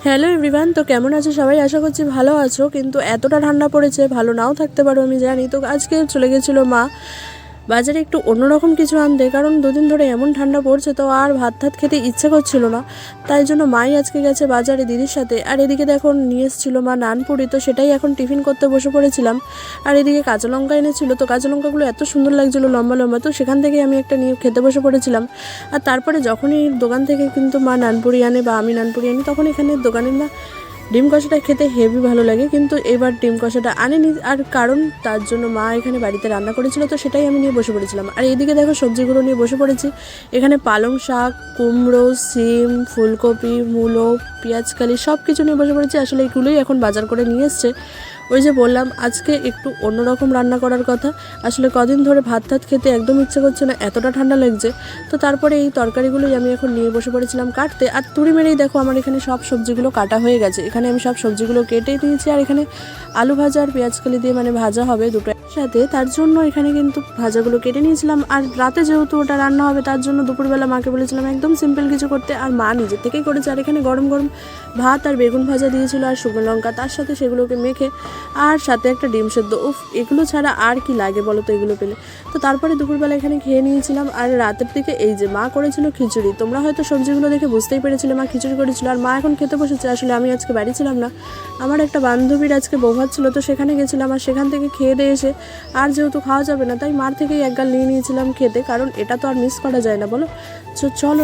Hello everyone, তো কেমন আছো সবাই? আশা করছি ভালো আছো। কিন্তু এতটা ঠান্ডা পড়েছে, ভালো নাও থাকতে পারো আমি জানি। তো আজকে চলে গেছিলো মা বাজারে একটু অন্যরকম কিছু আনতে, কারণ দুদিন ধরে এমন ঠান্ডা পড়ছে তো আর ভাত টাত খেতে ইচ্ছে করছিল না। তাই জন্য মাই আজকে গেছে বাজারে দিদির সাথে। আর এদিকে দেখো নিয়ে এসেছিলো মা নানপুরি, তো সেটাই এখন টিফিন করতে বসে পড়েছিলাম। আর এদিকে কাঁচা লঙ্কা এনেছিল, তো কাঁচা লঙ্কাগুলো এত সুন্দর লাগছিলো লম্বা লম্বা, তো সেখান থেকে আমি একটা নিয়ে খেতে বসে পড়েছিলাম। আর তারপরে যখনই দোকান থেকে কিন্তু মা নানপুরি আনে বা আমি নানপুরি আনি, তখন এখানে দোকানের না ডিম কষাটা খেতে হেভি ভালো লাগে। কিন্তু এবার ডিম কষাটা আনেনি, আর কারণ তার জন্য মা এখানে বাড়িতে রান্না করেছিল, তো সেটাই আমি নিয়ে বসে পড়েছিলাম। আর এইদিকে দেখো সবজিগুলো নিয়ে বসে পড়েছি। এখানে পালং শাক, কুমড়ো, সিম, ফুলকপি, মূলো, পেঁয়াজকালি সব কিছু নিয়ে বসে পড়েছি। আসলে এগুলোই এখন বাজার করে নিয়ে এসছে। ওই যে বললাম আজকে একটু অন্যরকম রান্না করার কথা। আসলে কদিন ধরে ভাত টাত খেতে একদম ইচ্ছে করছে না, এতটা ঠান্ডা লাগছে। তো তারপরে এই তরকারিগুলোই আমি এখন নিয়ে বসে পড়েছিলাম কাটতে। আর তুড়ি মেরেই দেখো আমার এখানে সব সবজিগুলো কাটা হয়ে গেছে। এখানে আমি সব সবজিগুলো কেটে দিয়েছি। আর এখানে আলু ভাজা আর পেঁয়াজকালি দিয়ে মানে ভাজা হবে দুটো সাথে, তার জন্য এখানে কিন্তু ভাজাগুলো কেটে নিয়েছিলাম। আর রাতে যেহেতু ওটা রান্না হবে, তার জন্য দুপুরবেলা মাকে বলেছিলাম একদম সিম্পল কিছু করতে, আর মা নিজের থেকেই করেছে। আর এখানে গরম গরম ভাত আর বেগুন ভাজা দিয়েছিল আর শুকনো লঙ্কা, তার সাথে সেগুলোকে মেখে আর সাথে একটা ডিম সেদ্ধ। উফ, এগুলো ছাড়া আর কি লাগে বলো তো এগুলো পেলে। তো তারপরে দুপুরবেলা এখানে খেয়ে নিয়েছিলাম। আর রাতের দিকে এই যে মা করেছিল খিচুড়ি। তোমরা হয়তো সবজিগুলো দেখে বুঝতেই পেরেছিলে মা খিচুড়ি করেছিল। আর মা এখন খেতে বসেছে। আসলে আমি আজকে বাড়ি ছিলাম না, আমার একটা বান্ধবীর আজকে বৌভাত ছিল, তো সেখানে গেছিলাম। আর সেখান থেকে খেয়ে দিয়ে এসে আর যেহেতু খাওয়া যাবে না, তাই মার থেকেই এক গাল নিয়ে নিয়েছিলাম খেতে, কারণ এটা তো আর মিস করা যায় না বলো। চলো